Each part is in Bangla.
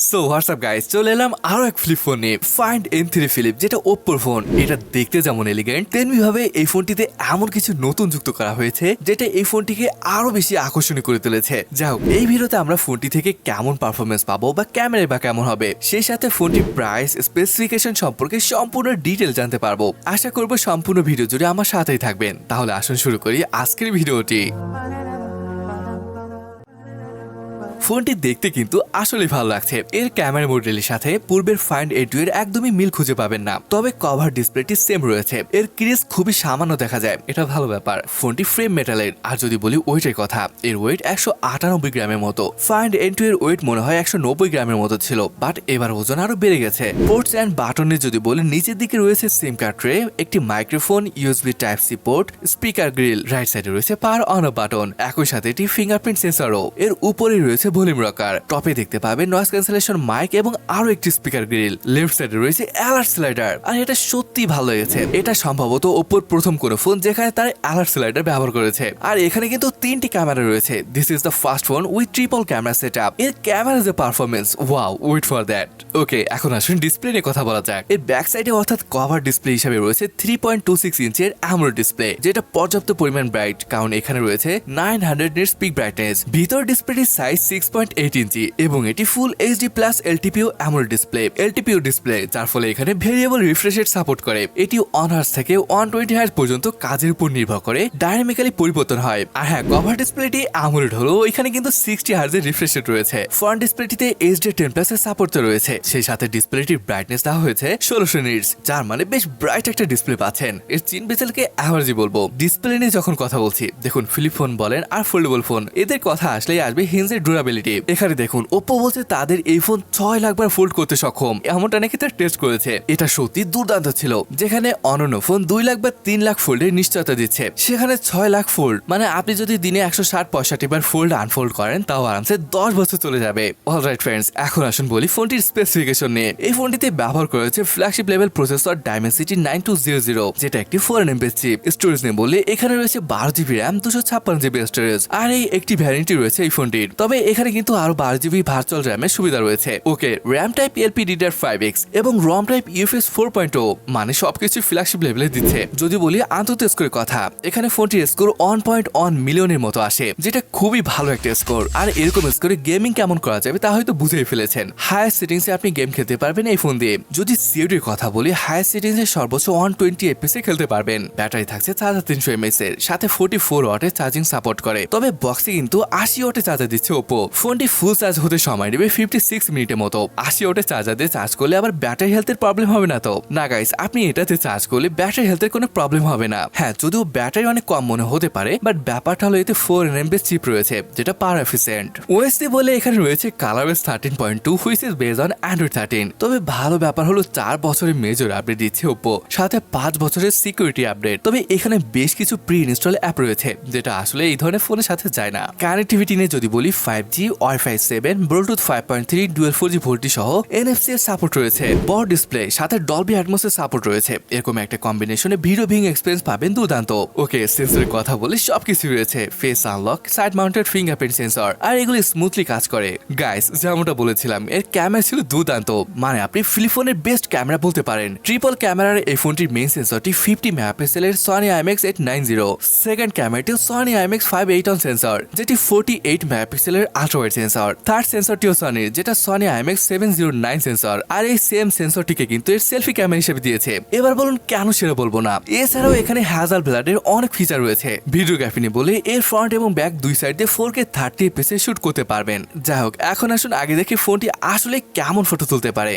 সো হোয়াটসঅ্যাপ গাইস, চলে এলাম আরো এক ফ্লিপ ফোন নিয়ে, ফাইন্ড N3 ফ্লিপ, যেটা ওপ্পোর ফোন। এটা দেখতে যেমন এলিগেন্ট, তেমনি ভাবে এই ফোনটিতে এমন কিছু নতুন যুক্ত করা হয়েছে যেটা এই ফোনটিকে আরো বেশি আকর্ষণীয় করে তুলেছে। যাই হোক, এই ভিডিওতে আমরা ফোনটি থেকে কেমন পারফরমেন্স পাবো বা ক্যামেরা বা কেমন হবে, সেই সাথে ফোনটির প্রাইস, স্পেসিফিকেশন সম্পর্কে সম্পূর্ণ ডিটেল জানতে পারবো। আশা করবো সম্পূর্ণ ভিডিও জুড়ে আমার সাথেই থাকবেন। তাহলে আসুন শুরু করি আজকের ভিডিওটি। ফোনটি দেখতে কিন্তু আসলে ভালো লাগছে। এর ক্যামেরা মডেলের সাথে পূর্বের ফাইন্ড N2 এর একদমই মিল খুঁজে পাবেন না, তবে কভার ডিসপ্লেটি সেম রয়েছে। এর ক্রিজ খুবই সামান্য দেখা যায়, এটা ভালো ব্যাপার। ফোনটি ফ্রেম মেটালের। আর যদি বলি ওয়েটের কথা, এর ওয়েট 198 গ্রামের মতো। ফাইন্ড N2 এর ওয়েট মনে হয় 190 গ্রামের মতো ছিল, বাট এবার ওজন আরো বেড়ে গেছে। পোর্টস এন্ড বাটনে যদি বলি, নিচের দিকে রয়েছে সিম কার্ড ট্রে, একটি microphone, USB type C port, speaker grille. Right সাইডে রয়েছে পাওয়ার অন অফ বাটন, একই সাথে একটি ফিঙ্গারপ্রিন্ট সেন্সরও। এর উপরে রয়েছে ভলিউম রকার, টপে দেখতে পাবেন নয়েজ ক্যান্সেলেশন মাইক এবং আরো একটি স্পিকার গ্রিল। লেফট সাইডে রয়েছে অ্যালার্ট স্লাইডার, আর এটা সত্যি ভালো লেগেছে। এটা সম্ভবত ওপ্পোর প্রথম কোনো ফোন যেখানে তারা অ্যালার্ট স্লাইডার ব্যবহার করেছে। আর এখানে কিন্তু 3টি ক্যামেরা রয়েছে। This is the first phone with triple camera setup. এর ক্যামেরা যে performance, wow, wait for that. Okay, এখন আসুন ডিসপ্লে নিয়ে কথা বলা যাক। এর ব্যাক সাইডে অর্থাৎ কভার ডিসপ্লে হিসেবে রয়েছে 3.26 ইঞ্চের AMOLED ডিসপ্লে, যেটা পর্যাপ্ত পরিমাণ ব্রাইট, কারণ এখানে রয়েছে 900 নিটস পিক ব্রাইটনেস। ভিতর ডিসপ্লেটির সাইজ 6.8 ইঞ্চি এবং এটি full HD plus LTPO AMOLED display. LTPO display, যার ফলে এখানে ভেরিয়েবল রিফ্রেশ রেট সাপোর্ট করে। এটি 1 হার্জ থেকে 120 হার্জ পর্যন্ত কাজের উপর নির্ভর করে ডাইনামিক্যালি পরিবর্তন হয়। আর হ্যাঁ, কভার ডিসপ্লেটি AMOLED হলেও এখানে কিন্তু 60 হার্জের রিফ্রেশ রেট রয়েছে। ফ্রন্ট ডিসপ্লেটিতে HD10+ এর সাপোর্ট রয়েছে। সেই সাথে ডিসপ্লেটির ব্রাইটনেস দেওয়া হয়েছে 1600 নিটস, যার মানে বেশ ব্রাইট একটা ডিসপ্লে পাচ্ছেন। এর চিন বেচেলকে অ্যাভারেজি বলবো। ডিসপ্লে নিয়ে যখন কথা বলছি, দেখুন ফ্লিপ ফোন বলেন আর ফোল্ডেবল ফোন, এদের কথা আসলেই আসবে হিঞ্জের ডিউরেবিলিটি। এখানে দেখুন ওপ্পো বলছে তাদের এই ফোন 6 লাখ বার ফোল্ড করতে সক্ষম, এমনটা নাকি তারা টেস্ট করেছে। এটা সত্যি দুর্দান্ত ছিল। যেখানে অন্যান্য ফোন 2 লাখ বা 3 লাখ ফোল্ডের নিশ্চয়তা দিচ্ছে, সেখানে 6 লাখ ফোল্ড, মানে আপনি যদি দিনে 160-65 বার ফোল্ড আনফোল্ড করেন, তাও আরামসে 10 বছর চলে যাবে। অলরাইট ফ্রেন্ডস, এখন আসুন বলি ফোনটির স্পেসিফিকেশন নিয়ে। এই ফোনটিতে ব্যবহার করা হয়েছে ফ্ল্যাগশিপ লেভেল প্রসেসর Dimensity 9200, যেটা একটি 4nm চিপ। স্টোরেজ নিয়ে বললে এখানে রয়েছে 12GB RAM, 256GB স্টোরেজ। আর এই একটি ভ্যারিয়েন্টই রয়েছে এই ফোনটির, তবে এখানে কিন্তু আরো 12GB ভার্চুয়াল র্যামের সুবিধা রয়েছে। ওকে, র্যাম টাইপ LPDDR5X এবং রম টাইপ UFS 4.0, মানে সবকিছু ফ্ল্যাগশিপ লেভেলে দিচ্ছে। যদি বলি আন্তর্জাতিক স্কোরের কথা, এখানে ফোনটির স্কোর 1.1 মিলিয়নের মতো আসে, যেটা খুবই ভালো একটা স্কোর। আর এরকম স্কোরে গেমিং কেমন করা যাবে তা হয়তো বুঝেই ফেলেছেন। হায়ার সেটিংসে আপনি গেম খেলতে পারবেন এই ফোন দিয়ে। যদি সিওডির কথা বলি, হায়ার সেটিংসে সর্বোচ্চ 120 FPS এ খেলতে পারবেন। ব্যাটারি থাকছে 4300 mAh এর, সাথে 44 ওয়াটের চার্জিং সাপোর্ট করে। তবে বক্সে কিন্তু 80 ওয়াটের চার্জার দিচ্ছে ওপ্পো। ফোনটি ফুল চার্জ হতে সময় নেবে 56 মিনিটের মতো। 80 ওয়াটের চার্জার দিয়ে চার্জ করলে আবার ব্যাটারি হেলথের প্রবলেম হবে না তো? না গাইস, আপনি এটাতে চার্জ করলে ব্যাটারি হেলথের কোনো প্রবলেম হবে না। হ্যাঁ, যদিও ব্যাটারি অনেক কম মনে হতে পারে, বাট ব্যাপারটা হলো এতে 4nm চিপ রয়েছে, যেটা পাওয়ার এফিসিয়েন্ট। ওএসডি বলে এখানে রয়েছে ColorOS 13.2, which is based on Android 13। তবে ভালো ব্যাপার হলো 4 বছরের মেজর আপডেট দিচ্ছে ওপ্পো, সাথে 5 বছরের সিকিউরিটি আপডেট। তবে এখানে বেশ কিছু প্রি ইনস্টল অ্যাপ রয়েছে, যেটা আসলে এই ধরনের ফোনের সাথে যায় না। কানেক্টিভিটি নিয়ে যদি বলি, 5G, Wi-Fi 7, Bluetooth 5.3, dual 4G VoLTE সহ NFC এর সাপোর্ট রয়েছে। বড় ডিসপ্লে, সাথে ডলবি অ্যাটমস এর সাপোর্ট রয়েছে। এরকম একটা কম্বিনেশনে ভিডিও ভিং এক্সপেরিয়েন্স পাবেন দুর্দান্ত। ওকে, সেন্সরের কথা বলি, সবকিছু রয়েছে। Face unlock, side mounted fingerprint sensor, আর এগুলো স্মুথলি কাজ করে। গাইস, যেমনটা বলেছিলাম, এর ক্যামেরা ছিল দুর্দান্ত, মানে আপনি ফ্লিপ ফোনের বেস্ট ক্যামেরা বলতে পারেন। ট্রিপল ক্যামেরার এই ফোনটির মেইন সেন্সরটি 50 মেগাপিক্সেলের Sony IMX890, সেকেন্ড ক্যামেরাটি Sony IMX581 সেন্সর, যেটি 48 মেগাপিক্সেলের আল্ট্রাওয়াইড সেন্সর। থার্ড সেন্সরটিও সনির, যেটা Sony IMX709 সেন্সর। আর এই সেম সেন্সরটিকে কিন্তু এর সেলফি ক্যামেরা হিসেবে দিয়েছে। এবার বলুন কেন সেটা বলবো না। এছাড়াও এখানে Hasselblad এর অনেক ফিচার রয়েছে। ভিডিওগ্রাফি নিয়ে বলে এর ফ্রন্ট এবং ব্যাক দুই সাইড দিয়ে 4K 30 FPS এ শুট করতে পারবেন। যাই হোক, এখন আসুন আগে দেখে ফোনটি আসলে কেমন ফটো তুলতে পারে।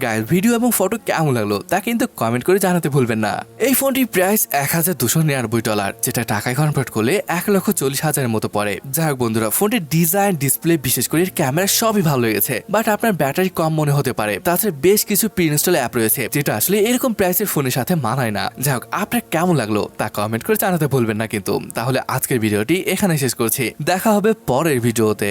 গাইস, ভিডিও এবং ফটো কেমন লাগলো তা কিন্তু কমেন্ট করে জানাতে ভুলবেন না। এই ফোনটির প্রাইস $1299, যেটা টাকায় কনভার্ট করলে 1,40,000-এর মতো পড়ে। যাই হোক বন্ধুরা, ফোনটির ডিজাইন, ডিসপ্লে, বিশেষ করে ক্যামেরা সবই ভালো লেগেছে, বাট আপনার ব্যাটারি কম মনে হতে পারে। তাছাড়া বেশ কিছু প্রি-ইনস্টল অ্যাপ রয়েছে যেটা আসলে এরকম প্রাইসের ফোনের সাথে মানায় না। যাই হোক, আপনার কেমন লাগলো তা কমেন্ট করে জানাতে ভুলবেন না কিন্তু। তাহলে আজকের ভিডিওটি এখানে শেষ করছি, দেখা হবে পরের ভিডিওতে।